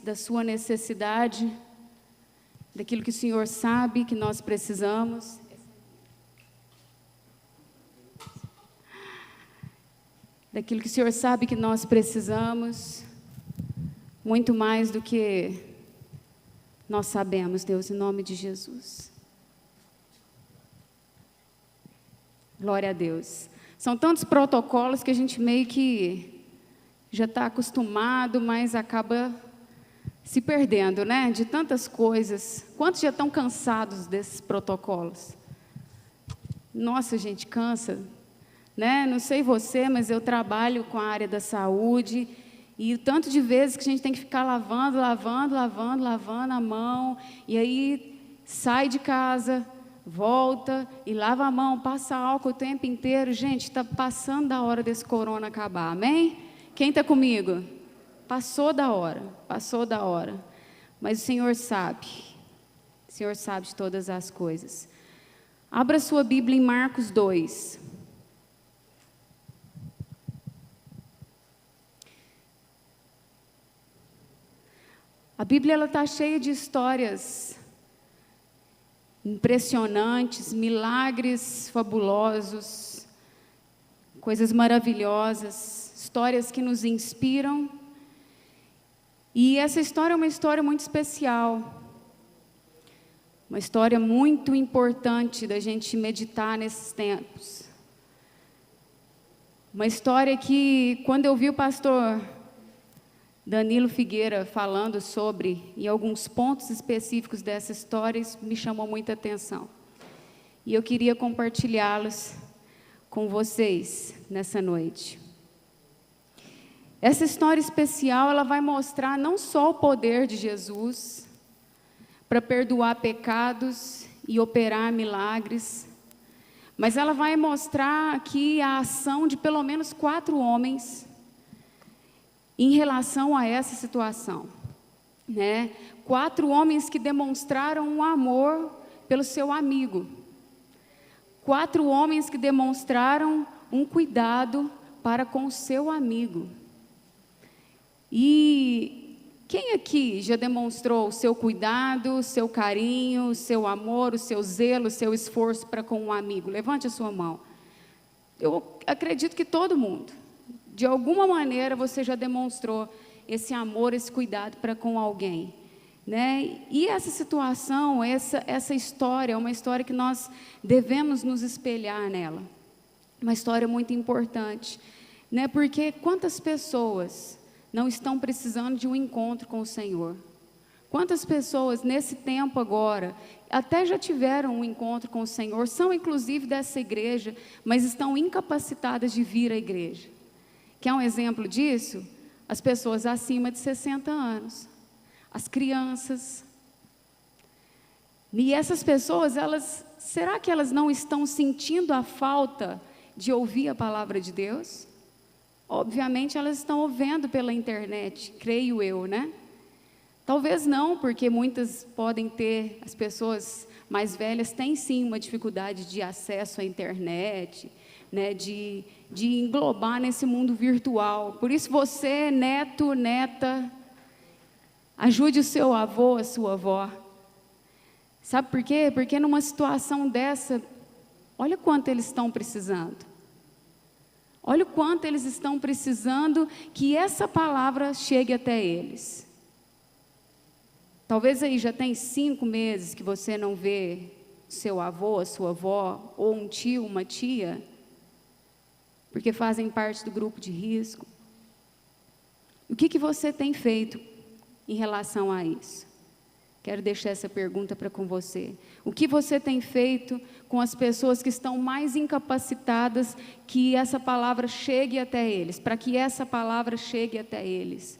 da sua necessidade, daquilo que o Senhor sabe que nós precisamos. Daquilo que o Senhor sabe que nós precisamos, muito mais do que nós sabemos, Deus, em nome de Jesus. Glória a Deus. São tantos protocolos que a gente meio que já está acostumado, mas acaba se perdendo, né? De tantas coisas. Quantos já estão cansados desses protocolos? Nossa, gente, cansa, né? Não sei você, mas eu trabalho com a área da saúde e o tanto de vezes que a gente tem que ficar lavando a mão, e aí sai de casa, volta e lava a mão, passa álcool o tempo inteiro. Gente, está passando da hora desse corona acabar, amém? Quem está comigo? Passou da hora, mas o Senhor sabe de todas as coisas. Abra sua Bíblia em Marcos 2. A Bíblia está cheia de histórias impressionantes, milagres fabulosos, coisas maravilhosas, histórias que nos inspiram. E essa história é uma história muito especial, uma história muito importante da gente meditar nesses tempos. Uma história que, quando eu vi o pastor Danilo Figueira falando sobre, em alguns pontos específicos dessa história, isso me chamou muita atenção. E eu queria compartilhá-los com vocês nessa noite. Essa história especial, ela vai mostrar não só o poder de Jesus para perdoar pecados e operar milagres, mas ela vai mostrar aqui a ação de pelo menos 4 homens em relação a essa situação, né? 4 homens que demonstraram um amor pelo seu amigo. 4 homens que demonstraram um cuidado para com o seu amigo. E quem aqui já demonstrou o seu cuidado, o seu carinho, o seu amor, o seu zelo, o seu esforço para com um amigo? Levante a sua mão. Eu acredito que todo mundo, de alguma maneira, você já demonstrou esse amor, esse cuidado para com alguém, né? E essa situação, essa história é uma história que nós devemos nos espelhar nela. Uma história muito importante, né? Porque quantas pessoas não estão precisando de um encontro com o Senhor? Quantas pessoas nesse tempo agora até já tiveram um encontro com o Senhor, são inclusive dessa igreja, mas estão incapacitadas de vir à igreja? Quer um exemplo disso? As pessoas acima de 60 anos, as crianças. E essas pessoas, será que elas não estão sentindo a falta de ouvir a palavra de Deus? Obviamente elas estão ouvindo pela internet, creio eu, né? Talvez não, porque muitas podem ter, as pessoas mais velhas têm sim uma dificuldade de acesso à internet, né? De englobar nesse mundo virtual. Por isso você, neto, neta, ajude o seu avô, a sua avó. Sabe por quê? Porque numa situação dessa, olha quanto eles estão precisando. Olha o quanto eles estão precisando que essa palavra chegue até eles. Talvez aí já tem 5 meses que você não vê seu avô, a sua avó, ou um tio, uma tia, porque fazem parte do grupo de risco. O que você tem feito em relação a isso? Quero deixar essa pergunta para com você. O que você tem feito com as pessoas que estão mais incapacitadas, que essa palavra chegue até eles, para que essa palavra chegue até eles?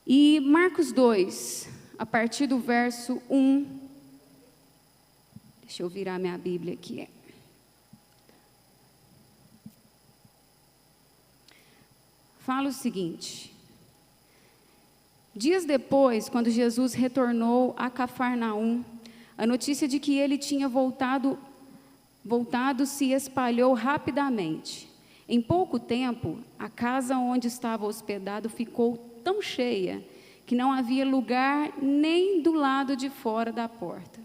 E Marcos 2, a partir do verso 1, deixa eu virar minha Bíblia aqui. Fala o seguinte: dias depois, quando Jesus retornou a Cafarnaum, a notícia de que ele tinha voltado se espalhou rapidamente. Em pouco tempo, a casa onde estava hospedado ficou tão cheia que não havia lugar nem do lado de fora da porta.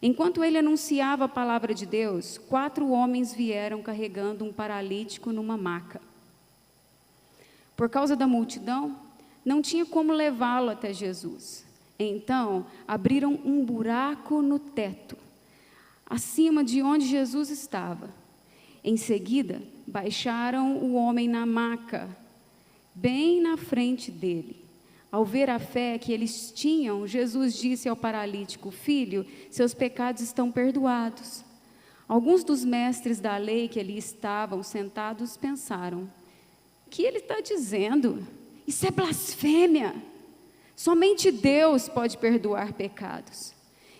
Enquanto ele anunciava a palavra de Deus, 4 homens vieram carregando um paralítico numa maca. Por causa da multidão, não tinha como levá-lo até Jesus. Então, abriram um buraco no teto, acima de onde Jesus estava. Em seguida, baixaram o homem na maca, bem na frente dele. Ao ver a fé que eles tinham, Jesus disse ao paralítico: Filho, seus pecados estão perdoados. Alguns dos mestres da lei que ali estavam sentados pensaram: o que ele está dizendo? Isso é blasfêmia. Somente Deus pode perdoar pecados.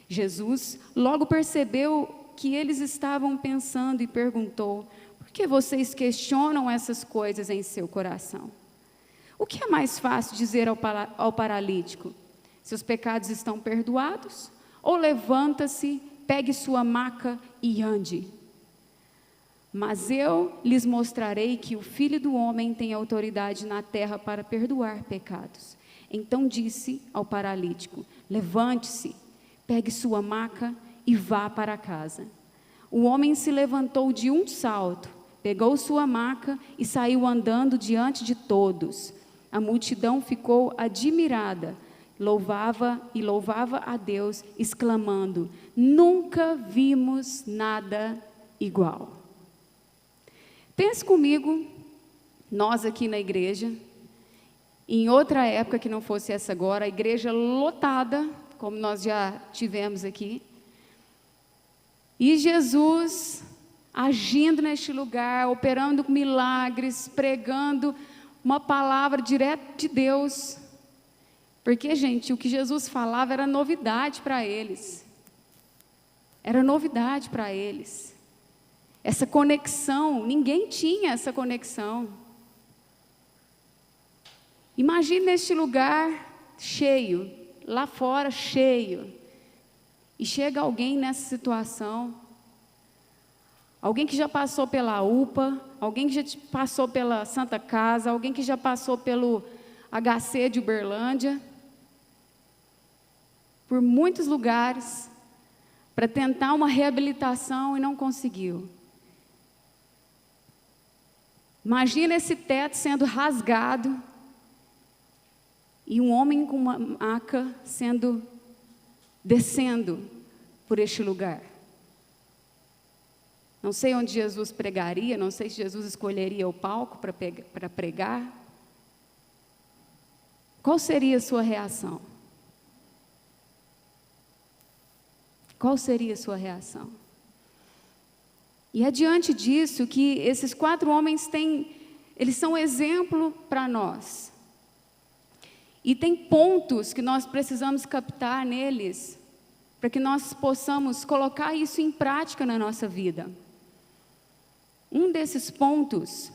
Jesus logo percebeu que eles estavam pensando e perguntou: por que vocês questionam essas coisas em seu coração? O que é mais fácil dizer ao paralítico? Seus pecados estão perdoados? Ou levanta-se, pegue sua maca e ande? Mas eu lhes mostrarei que o Filho do Homem tem autoridade na terra para perdoar pecados. Então disse ao paralítico: levante-se, pegue sua maca e vá para casa. O homem se levantou de um salto, pegou sua maca e saiu andando diante de todos. A multidão ficou admirada, louvava a Deus, exclamando: nunca vimos nada igual. Pense comigo, nós aqui na igreja, em outra época que não fosse essa agora, a igreja lotada, como nós já tivemos aqui, e Jesus agindo neste lugar, operando milagres, pregando uma palavra direto de Deus, porque, gente, o que Jesus falava era novidade para eles, era novidade para eles, essa conexão, ninguém tinha essa conexão. Imagine neste lugar cheio, lá fora cheio, e chega alguém nessa situação, alguém que já passou pela UPA, alguém que já passou pela Santa Casa, alguém que já passou pelo HC de Uberlândia, por muitos lugares, para tentar uma reabilitação e não conseguiu. Imagina esse teto sendo rasgado e um homem com uma maca descendo por este lugar. Não sei onde Jesus pregaria, não sei se Jesus escolheria o palco para pregar. Qual seria a sua reação? Qual seria a sua reação? E é diante disso que esses 4 homens eles são exemplo para nós. E tem pontos que nós precisamos captar neles, para que nós possamos colocar isso em prática na nossa vida. Um desses pontos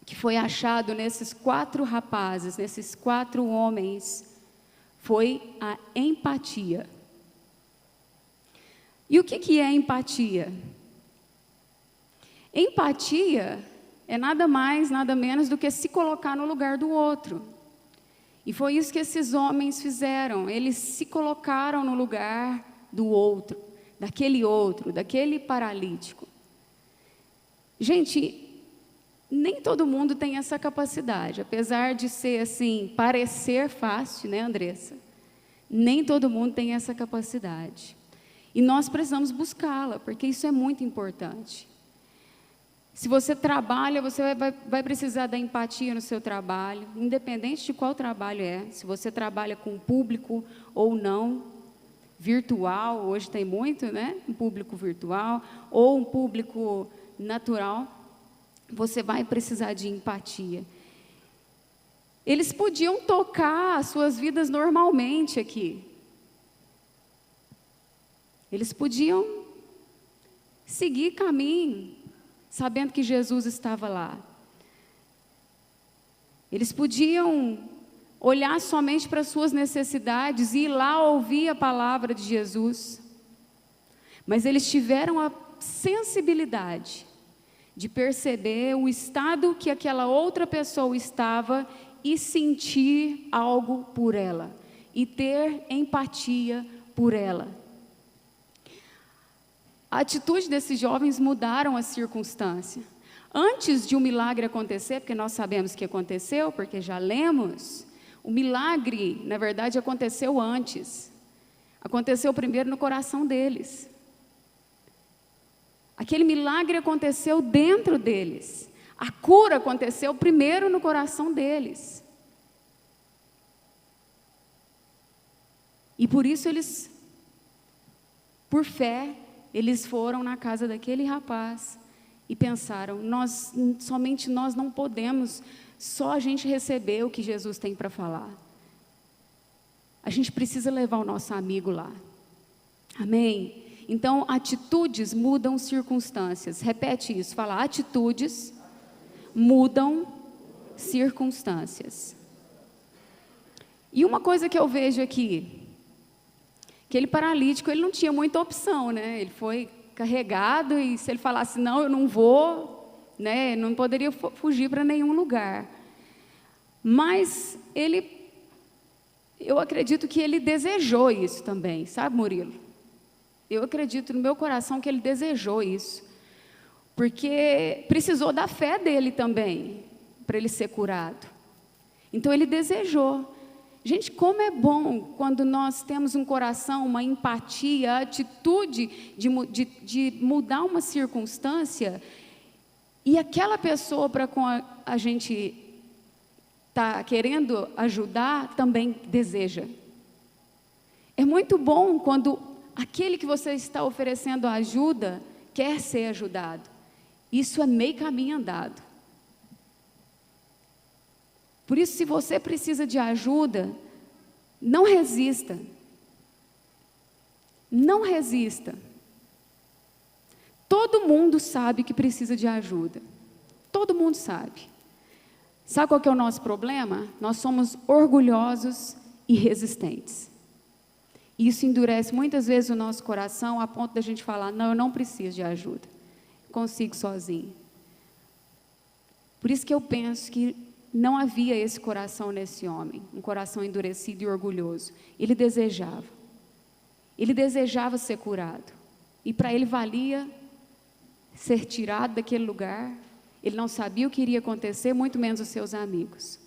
que foi achado nesses 4 rapazes, nesses 4 homens, foi a empatia. E o que é empatia? Empatia é nada mais, nada menos do que se colocar no lugar do outro. E foi isso que esses homens fizeram. Eles se colocaram no lugar do outro, daquele paralítico. Gente, nem todo mundo tem essa capacidade, apesar de ser assim, parecer fácil, né, Andressa? Nem todo mundo tem essa capacidade. E nós precisamos buscá-la, porque isso é muito importante. Se você trabalha, você vai precisar da empatia no seu trabalho, independente de qual trabalho é. Se você trabalha com público ou não, virtual, hoje tem muito, né? Um público virtual, ou um público natural, você vai precisar de empatia. Eles podiam tocar as suas vidas normalmente aqui. Eles podiam seguir caminho, sabendo que Jesus estava lá. Eles podiam olhar somente para as suas necessidades e ir lá ouvir a palavra de Jesus. Mas eles tiveram a sensibilidade de perceber o estado que aquela outra pessoa estava e sentir algo por ela, e ter empatia por ela. A atitude desses jovens mudaram a circunstância. Antes de um milagre acontecer, porque nós sabemos que aconteceu, porque já lemos, o milagre, na verdade, aconteceu antes. Aconteceu primeiro no coração deles. Aquele milagre aconteceu dentro deles. A cura aconteceu primeiro no coração deles. E por isso eles, por fé, eles foram na casa daquele rapaz e pensaram, somente nós não podemos só a gente receber o que Jesus tem para falar. A gente precisa levar o nosso amigo lá. Amém? Então, atitudes mudam circunstâncias. Repete isso, fala, atitudes mudam circunstâncias. E uma coisa que eu vejo aqui, aquele paralítico, ele não tinha muita opção, né? Ele foi carregado e se ele falasse, não, eu não vou, né? Não poderia fugir para nenhum lugar. Mas eu acredito que ele desejou isso também, sabe, Murilo? Eu acredito no meu coração que ele desejou isso, porque precisou da fé dele também, para ele ser curado. Então ele desejou. Gente, como é bom quando nós temos um coração, uma empatia, a atitude de mudar uma circunstância, e aquela pessoa para com a gente está querendo ajudar, também deseja. É muito bom quando aquele que você está oferecendo ajuda quer ser ajudado. Isso é meio caminho andado. Por isso, se você precisa de ajuda, não resista. Não resista. Todo mundo sabe que precisa de ajuda. Todo mundo sabe. Sabe qual que é o nosso problema? Nós somos orgulhosos e resistentes. Isso endurece muitas vezes o nosso coração a ponto da gente falar, não, eu não preciso de ajuda. Consigo sozinho. Por isso que eu penso que não havia esse coração nesse homem, um coração endurecido e orgulhoso. Ele desejava ser curado, e para ele valia ser tirado daquele lugar. Ele não sabia o que iria acontecer, muito menos os seus amigos.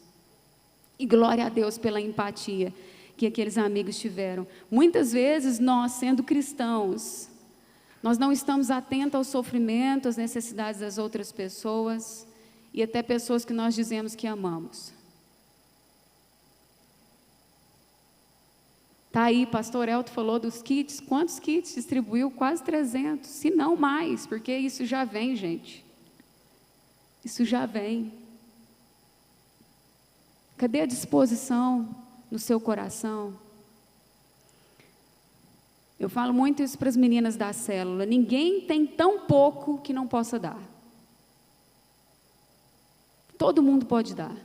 E glória a Deus pela empatia que aqueles amigos tiveram. Muitas vezes nós, sendo cristãos, nós não estamos atentos ao sofrimento, às necessidades das outras pessoas, e até pessoas que nós dizemos que amamos. Está aí, pastor Elton falou dos kits. Quantos kits distribuiu? Quase 300, se não mais, porque isso já vem, gente. Isso já vem. Cadê a disposição no seu coração? Eu falo muito isso para as meninas da célula. Ninguém tem tão pouco que não possa dar. Todo mundo pode dar.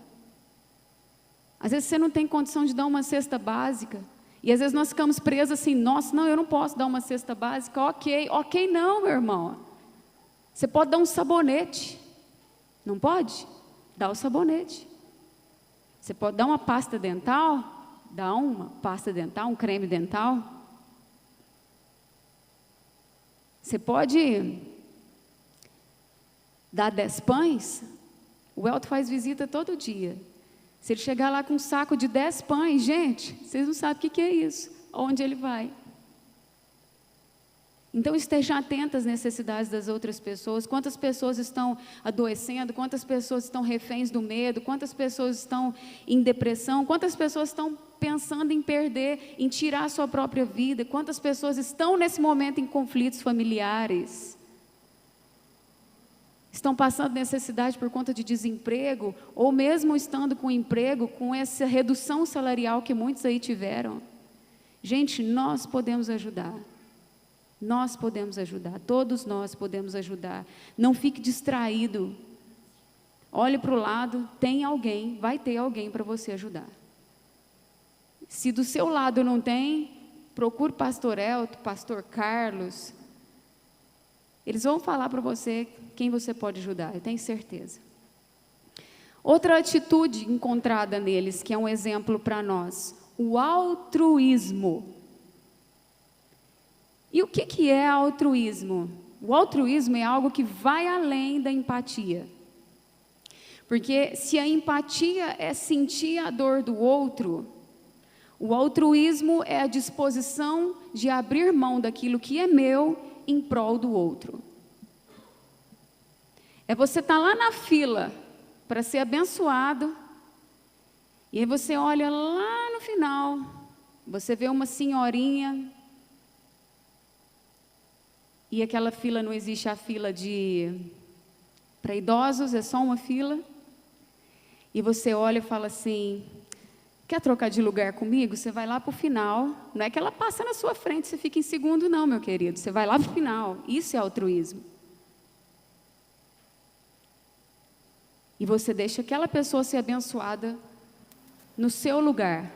Às vezes você não tem condição de dar uma cesta básica. E às vezes nós ficamos presos assim, nossa, não, eu não posso dar uma cesta básica. Ok não, meu irmão. Você pode dar um sabonete. Não pode? Dá o sabonete. Você pode dar uma pasta dental? Dá uma pasta dental, um creme dental. Você pode dar 10 pães? O Elton faz visita todo dia. Se ele chegar lá com um saco de 10 pães, gente, vocês não sabem o que é isso, onde ele vai. Então esteja atento às necessidades das outras pessoas. Quantas pessoas estão adoecendo, quantas pessoas estão reféns do medo, quantas pessoas estão em depressão, quantas pessoas estão pensando em perder, em tirar a sua própria vida, quantas pessoas estão nesse momento em conflitos familiares. Estão passando necessidade por conta de desemprego, ou mesmo estando com emprego, com essa redução salarial que muitos aí tiveram. Gente, nós podemos ajudar. Nós podemos ajudar, todos nós podemos ajudar. Não fique distraído. Olhe para o lado, tem alguém, vai ter alguém para você ajudar. Se do seu lado não tem, procure pastor Elton, pastor Carlos. Eles vão falar para você quem você pode ajudar, eu tenho certeza. Outra atitude encontrada neles, que é um exemplo para nós, o altruísmo. E o que é altruísmo? O altruísmo é algo que vai além da empatia. Porque se a empatia é sentir a dor do outro, o altruísmo é a disposição de abrir mão daquilo que é meu em prol do outro. É você estar lá na fila para ser abençoado, e aí você olha lá no final, você vê uma senhorinha, e aquela fila não existe a fila para idosos, é só uma fila, e você olha e fala assim, quer trocar de lugar comigo? Você vai lá para o final, não é que ela passa na sua frente, você fica em segundo não, meu querido, você vai lá para o final, isso é altruísmo. E você deixa aquela pessoa ser abençoada no seu lugar.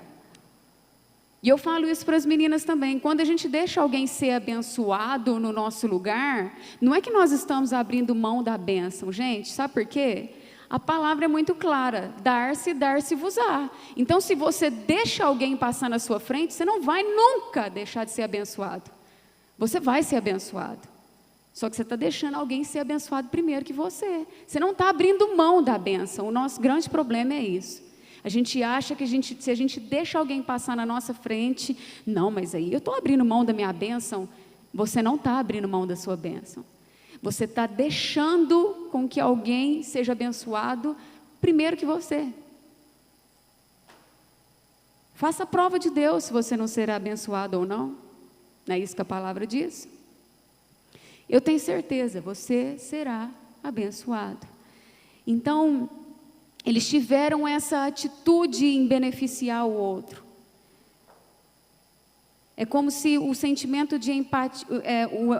E eu falo isso para as meninas também, quando a gente deixa alguém ser abençoado no nosso lugar, não é que nós estamos abrindo mão da bênção, gente, sabe por quê? A palavra é muito clara, dar-se, dar-se-vos-á. Então, se você deixa alguém passar na sua frente, você não vai nunca deixar de ser abençoado. Você vai ser abençoado. Só que você está deixando alguém ser abençoado primeiro que você. Você não está abrindo mão da bênção. O nosso grande problema é isso. A gente acha que se a gente deixa alguém passar na nossa frente, não, mas aí eu estou abrindo mão da minha bênção. Você não está abrindo mão da sua bênção. Você está deixando com que alguém seja abençoado primeiro que você. Faça a prova de Deus se você não será abençoado ou não. Não é isso que a palavra diz? Eu tenho certeza, você será abençoado. Então, eles tiveram essa atitude em beneficiar o outro. É como se o sentimento de empatia,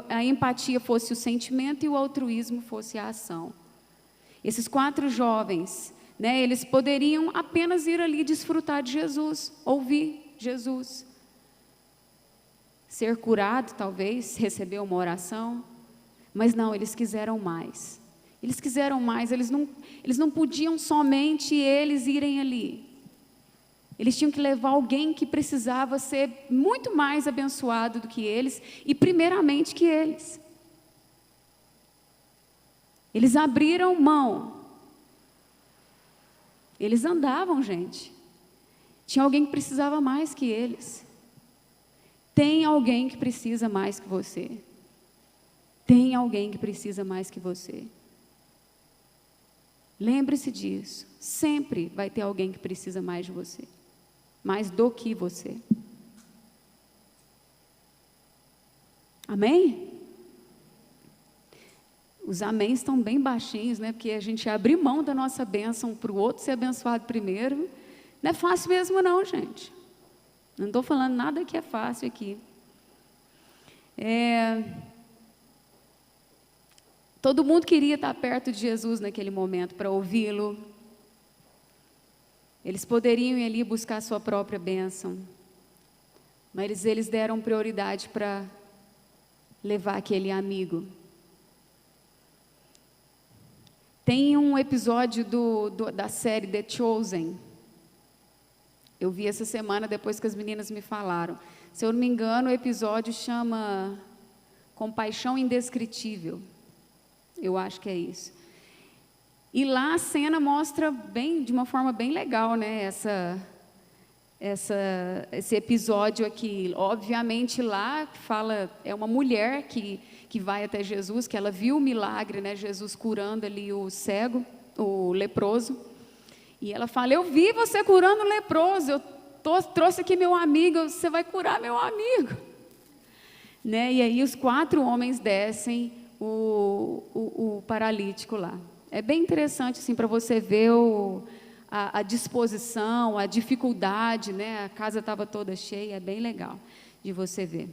a empatia fosse o sentimento e o altruísmo fosse a ação. Esses 4 jovens, né, eles poderiam apenas ir ali desfrutar de Jesus, ouvir Jesus, ser curado talvez, receber uma oração, mas não, eles quiseram mais. Eles quiseram mais, eles não podiam somente eles irem ali. Eles tinham que levar alguém que precisava ser muito mais abençoado do que eles, e primeiramente que eles. Eles abriram mão. Eles andavam, gente. Tinha alguém que precisava mais que eles. Tem alguém que precisa mais que você. Tem alguém que precisa mais que você. Lembre-se disso. Sempre vai ter alguém que precisa mais de você. Mais do que você. Amém? Os amém estão bem baixinhos, né? Porque a gente abrir mão da nossa bênção para o outro ser abençoado primeiro, não é fácil mesmo não, gente. Não estou falando nada que é fácil aqui. Todo mundo queria estar perto de Jesus naquele momento para ouvi-lo. Eles poderiam ir ali buscar a sua própria bênção, mas eles deram prioridade para levar aquele amigo. Tem um episódio da série The Chosen. Eu vi essa semana depois que as meninas me falaram. Se eu não me engano, o episódio chama Compaixão Indescritível. Eu acho que é isso. E lá a cena mostra de uma forma bem legal, né? Esse episódio aqui. Obviamente lá fala, é uma mulher que vai até Jesus, que ela viu o milagre, né? Jesus curando ali o cego, o leproso. E ela fala, eu vi você curando o leproso, eu trouxe aqui meu amigo, você vai curar meu amigo. Né? E aí os 4 homens descem o paralítico lá. É bem interessante assim, para você ver a disposição, a dificuldade, né? A casa estava toda cheia, é bem legal de você ver.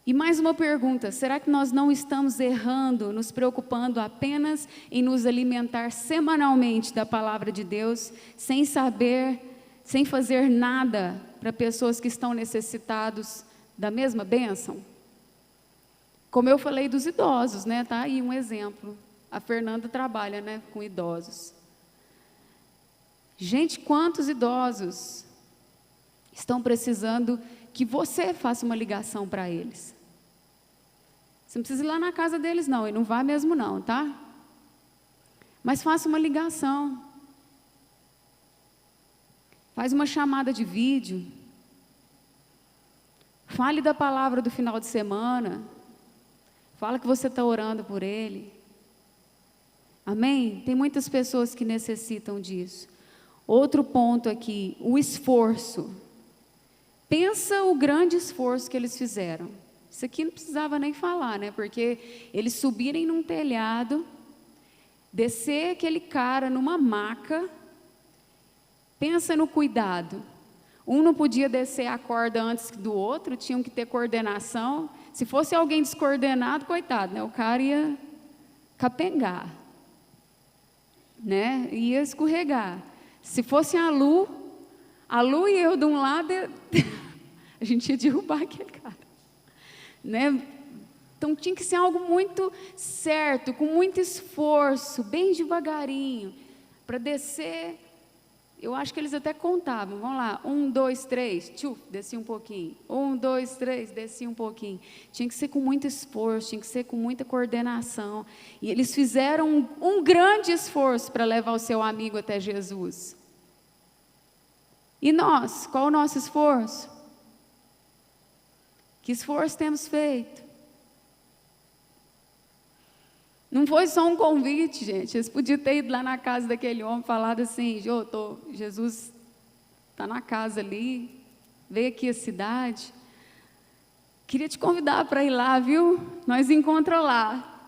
E mais uma pergunta, será que nós não estamos errando, nos preocupando apenas em nos alimentar semanalmente da palavra de Deus, sem fazer nada para pessoas que estão necessitados da mesma bênção? Como eu falei dos idosos, né? Tá aí um exemplo. A Fernanda trabalha, né, com idosos. Gente, quantos idosos estão precisando que você faça uma ligação para eles? Você não precisa ir lá na casa deles, não, e não vá mesmo não, tá? Mas faça uma ligação. Faz uma chamada de vídeo. Fale da palavra do final de semana. Fala que você está orando por ele. Amém? Tem muitas pessoas que necessitam disso. Outro ponto aqui, o esforço. Pensa o grande esforço que eles fizeram. Isso aqui não precisava nem falar, né? Porque eles subirem num telhado, descer aquele cara numa maca. Pensa no cuidado. Um não podia descer a corda antes do outro, tinham que ter coordenação. Se fosse alguém descoordenado, coitado, né? O cara ia capengar, né? Ia escorregar. Se fosse a Lu e eu de um lado, a gente ia derrubar aquele cara, né? Então tinha que ser algo muito certo, com muito esforço, bem devagarinho, para descer. Eu acho que eles até contavam, vamos lá, 1, 2, 3, descia um pouquinho, 1, 2, 3, descia um pouquinho. Tinha que ser com muito esforço, tinha que ser com muita coordenação. E eles fizeram um grande esforço para levar o seu amigo até Jesus. E nós, qual o nosso esforço? Que esforço temos feito? Não foi só um convite, gente. Eles podiam ter ido lá na casa daquele homem e falado assim: Jesus está na casa ali, veio aqui a cidade. Queria te convidar para ir lá, viu? Nós encontramos lá.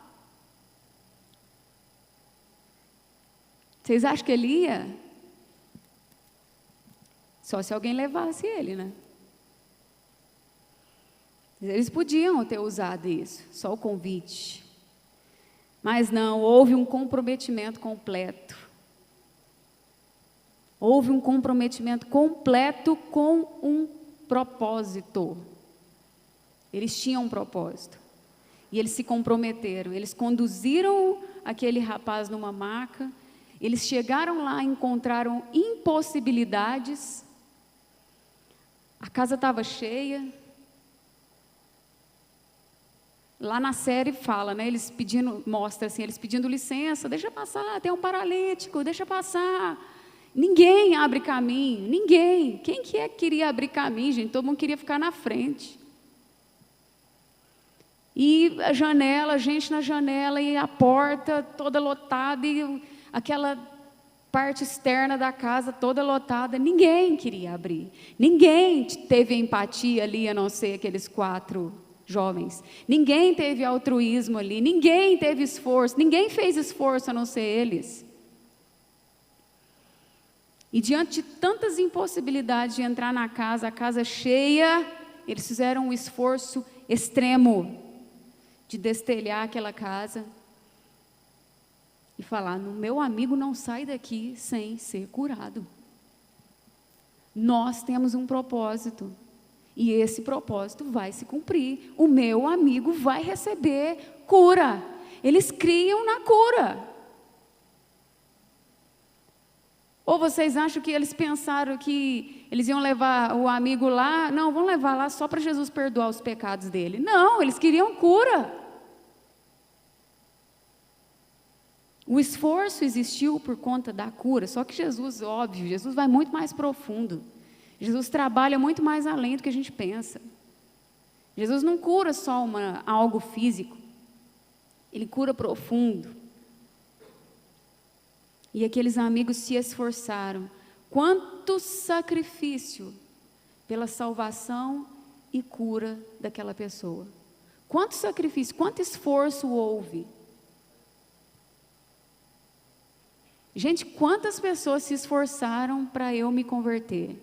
Vocês acham que ele ia? Só se alguém levasse ele, né? Eles podiam ter usado isso, só o convite. Mas não, houve um comprometimento completo. Houve um comprometimento completo com um propósito. Eles tinham um propósito. E eles se comprometeram. Eles conduziram aquele rapaz numa maca. Eles chegaram lá, encontraram impossibilidades. A casa estava cheia. Lá na série fala, né? Mostra assim, eles pedindo licença, deixa passar, tem um paralítico, deixa passar. Ninguém abre caminho, ninguém. Quem que queria abrir caminho, gente? Todo mundo queria ficar na frente. E a janela, gente na janela, e a porta toda lotada, e aquela parte externa da casa toda lotada. Ninguém queria abrir. Ninguém teve empatia ali, a não ser aqueles 4 jovens. Ninguém teve altruísmo ali, ninguém teve esforço, ninguém fez esforço a não ser eles. E diante de tantas impossibilidades de entrar na casa, a casa cheia, eles fizeram um esforço extremo de destelhar aquela casa e falar: no meu amigo não sai daqui sem ser curado. Nós temos um propósito. E esse propósito vai se cumprir. O meu amigo vai receber cura. Eles criam na cura. Ou vocês acham que eles pensaram que eles iam levar o amigo lá? Não, vão levar lá só para Jesus perdoar os pecados dele. Não, eles queriam cura. O esforço existiu por conta da cura. Só que Jesus, óbvio, Jesus vai muito mais profundo. Jesus trabalha muito mais além do que a gente pensa. Jesus não cura só algo físico. Ele cura profundo. E aqueles amigos se esforçaram. Quanto sacrifício pela salvação e cura daquela pessoa. Quanto sacrifício, quanto esforço houve. Gente, quantas pessoas se esforçaram para eu me converter?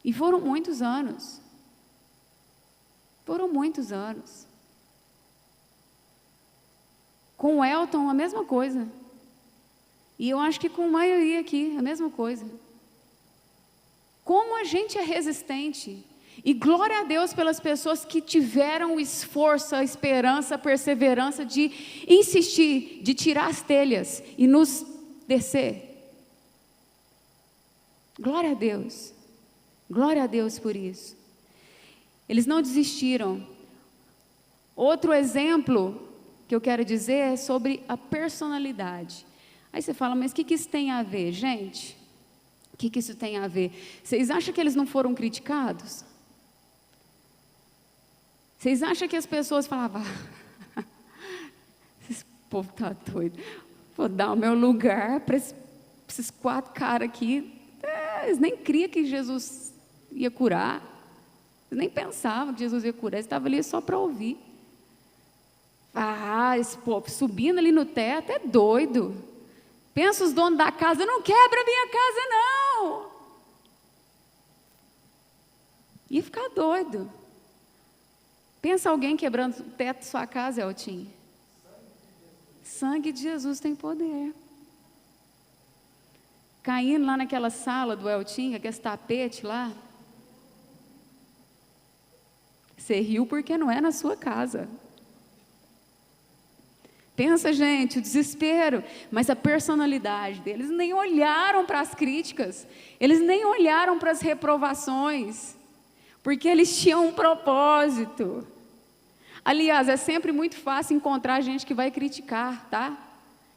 E foram muitos anos. Foram muitos anos. Com o Elton, a mesma coisa. E eu acho que com a maioria aqui, a mesma coisa. Como a gente é resistente. E glória a Deus pelas pessoas que tiveram o esforço, a esperança, a perseverança de insistir, de tirar as telhas e nos descer. Glória a Deus por isso. Eles não desistiram. Outro exemplo que eu quero dizer é sobre a personalidade. Aí você fala, mas o que isso tem a ver? Gente, o que isso tem a ver? Vocês acham que eles não foram criticados? Vocês acham que as pessoas falavam, esse povo está doido, vou dar o meu lugar para esses 4 caras aqui. Eles nem criam que Jesus ia curar, eles nem pensavam que Jesus ia curar, eles estavam ali só para ouvir. Esse povo subindo ali no teto é doido. Pensa os donos da casa, não quebra a minha casa não. Ia ficar doido. Pensa alguém quebrando o teto da sua casa, Eltinho. Sangue de Jesus tem poder. Caindo lá naquela sala do Eltinho, aquele tapete lá. Você riu porque não é na sua casa. Pensa, gente, o desespero, mas a personalidade deles, nem olharam para as críticas, eles nem olharam para as reprovações, porque eles tinham um propósito. Aliás, é sempre muito fácil encontrar gente que vai criticar, tá?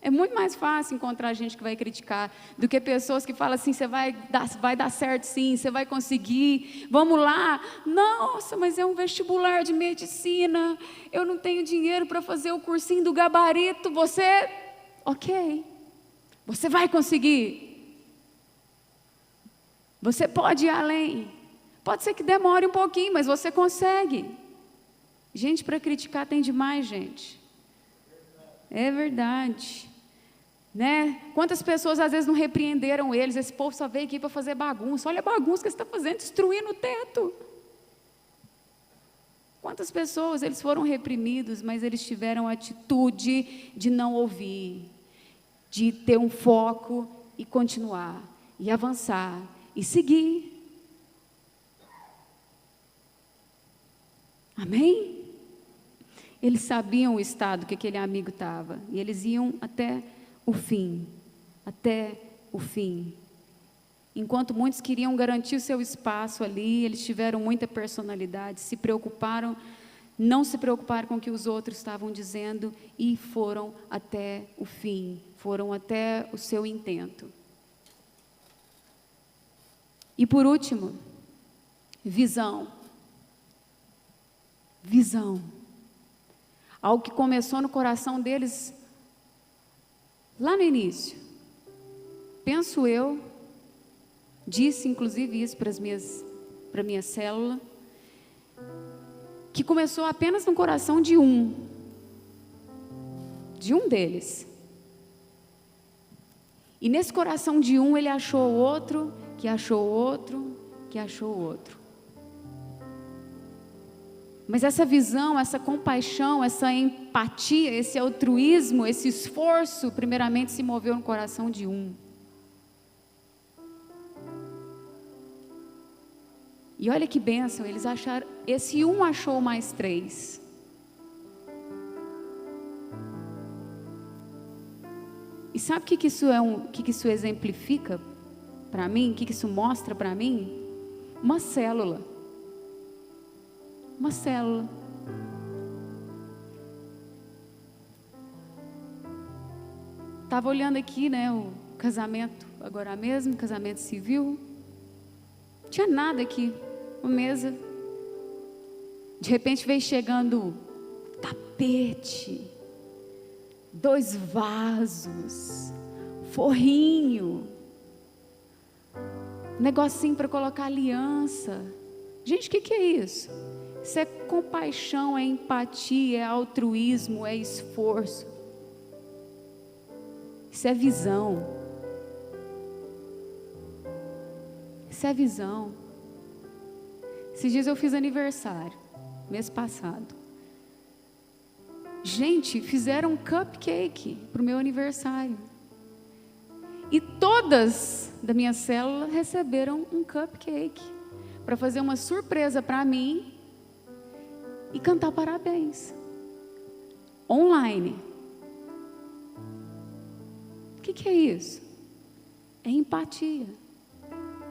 É muito mais fácil encontrar gente que vai criticar do que pessoas que falam assim, você vai dar certo sim, você vai conseguir, vamos lá. Nossa, mas é um vestibular de medicina, eu não tenho dinheiro para fazer o cursinho do gabarito. Ok, você vai conseguir. Você pode ir além. Pode ser que demore um pouquinho, mas você consegue. Gente, para criticar tem demais, gente. É verdade. Né? Quantas pessoas às vezes não repreenderam eles? Esse povo só veio aqui para fazer bagunça. Olha a bagunça que você está fazendo, destruindo o teto. Quantas pessoas eles foram reprimidos, mas eles tiveram a atitude de não ouvir, de ter um foco e continuar, e avançar, e seguir. Amém? Eles sabiam o estado que aquele amigo estava, e eles iam até o fim, Enquanto muitos queriam garantir o seu espaço ali, eles tiveram muita personalidade, não se preocuparam com o que os outros estavam dizendo e foram até o fim, foram até o seu intento. E por último, visão. Algo que começou no coração deles lá no início, penso eu, disse inclusive isso para a minha célula, que começou apenas no coração de um deles. E nesse coração de um ele achou outro, que achou outro, que achou outro. Mas essa visão, essa compaixão, essa empatia, esse altruísmo, esse esforço, primeiramente se moveu no coração de um. E olha que bênção, eles acharam, esse um achou mais 3. E sabe o que isso exemplifica para mim? O que isso mostra para mim? Uma célula. Estava olhando aqui, né, o casamento, agora mesmo, casamento civil. Não tinha nada aqui, uma mesa. De repente veio chegando tapete, 2 vasos, forrinho, negocinho para colocar aliança. Gente, o que é isso? Isso é compaixão, é empatia, é altruísmo, é esforço. Isso é visão. Isso é visão. Esses dias eu fiz aniversário, mês passado. Gente, fizeram um cupcake para o meu aniversário. E todas da minha célula receberam um cupcake. para fazer uma surpresa para mim e cantar parabéns. Online. O que é isso? É empatia,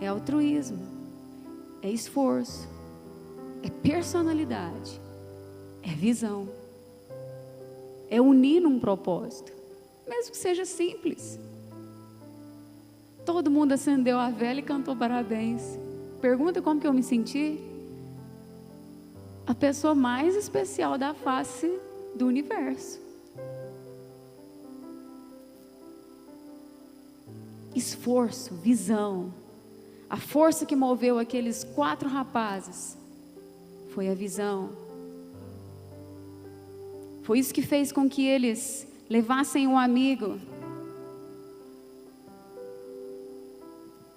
é altruísmo, é esforço, é personalidade, é visão, é unir num propósito, mesmo que seja simples. Todo mundo acendeu a vela e cantou parabéns. Pergunta como que eu me senti? A pessoa mais especial da face do universo. Esforço, visão. A força que moveu aqueles 4 rapazes foi a visão. Foi isso que fez com que eles levassem um amigo.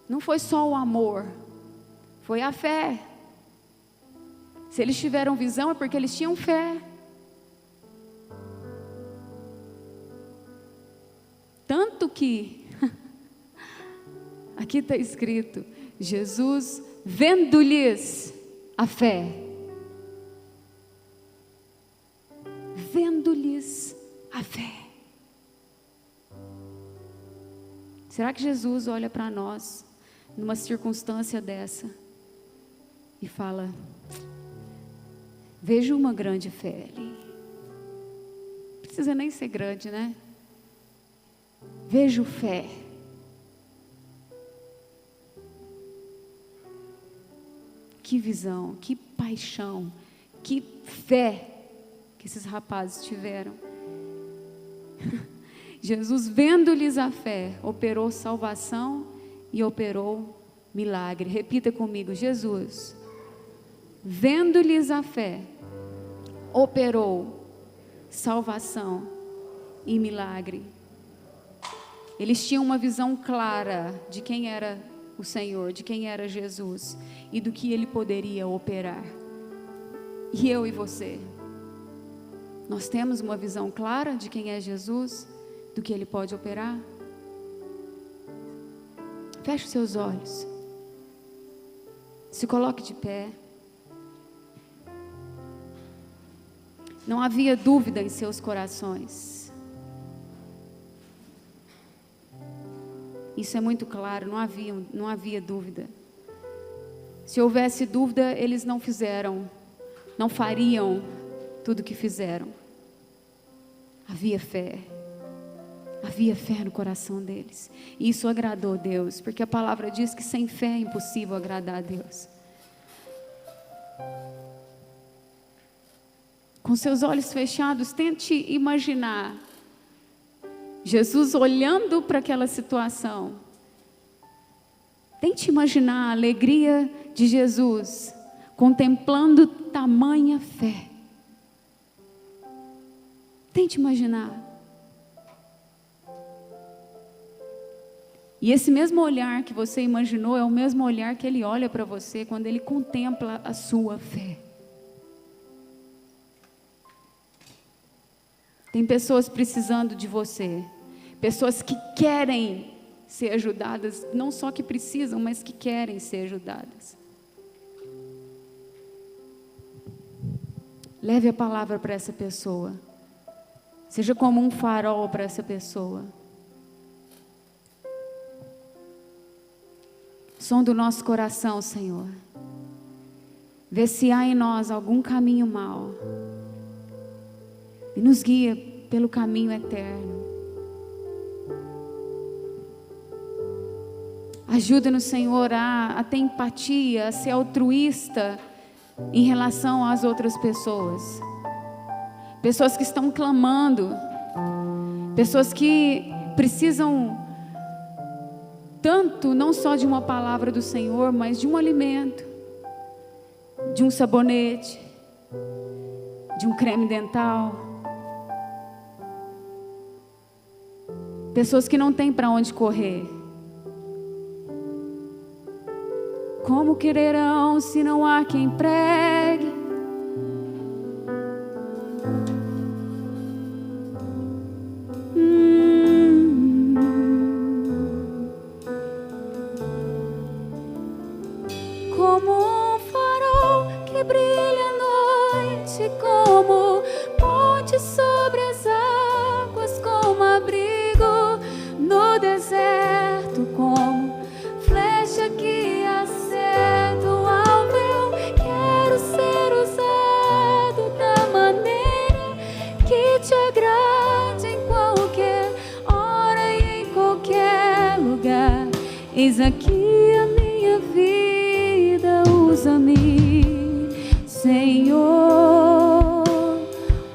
Não foi só o amor, foi a fé. Se eles tiveram visão é porque eles tinham fé. Tanto que, aqui está escrito, Jesus vendo-lhes a fé. Vendo-lhes a fé. Será que Jesus olha para nós numa circunstância dessa e fala: vejo uma grande fé ali. Não precisa nem ser grande, né? Vejo fé. Que visão, que paixão, que fé que esses rapazes tiveram. Jesus, vendo-lhes a fé, operou salvação e operou milagre. Repita comigo: Jesus, vendo-lhes a fé, operou salvação e milagre. Eles tinham uma visão clara de quem era o Senhor, de quem era Jesus e do que Ele poderia operar. E eu e você, nós temos uma visão clara de quem é Jesus, do que Ele pode operar? Feche os seus olhos, se coloque de pé. Não havia dúvida em seus corações. Isso é muito claro, não havia dúvida. Se houvesse dúvida, eles não fariam tudo o que fizeram. Havia fé no coração deles. E isso agradou a Deus, porque a palavra diz que sem fé é impossível agradar a Deus. Com seus olhos fechados, tente imaginar Jesus olhando para aquela situação. Tente imaginar a alegria de Jesus contemplando tamanha fé. Tente imaginar. E esse mesmo olhar que você imaginou é o mesmo olhar que Ele olha para você quando Ele contempla a sua fé. Tem pessoas precisando de você. Pessoas que querem ser ajudadas, não só que precisam, mas que querem ser ajudadas. Leve a palavra para essa pessoa. Seja como um farol para essa pessoa. Som do nosso coração, Senhor. Vê se há em nós algum caminho mau. E nos guia pelo caminho eterno. Ajuda-nos, Senhor, a ter empatia, a ser altruísta em relação às outras pessoas. Pessoas que estão clamando. Pessoas que precisam tanto, não só de uma palavra do Senhor, mas de um alimento, de um sabonete, de um creme dental. Pessoas que não têm para onde correr. Como quererão se não há quem pregue? Como Eis aqui a minha vida, usa-me, Senhor,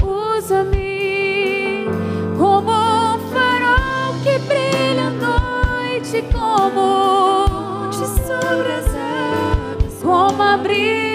usa-me como um farol que brilha à noite, como um monte sobre as águas, como abrir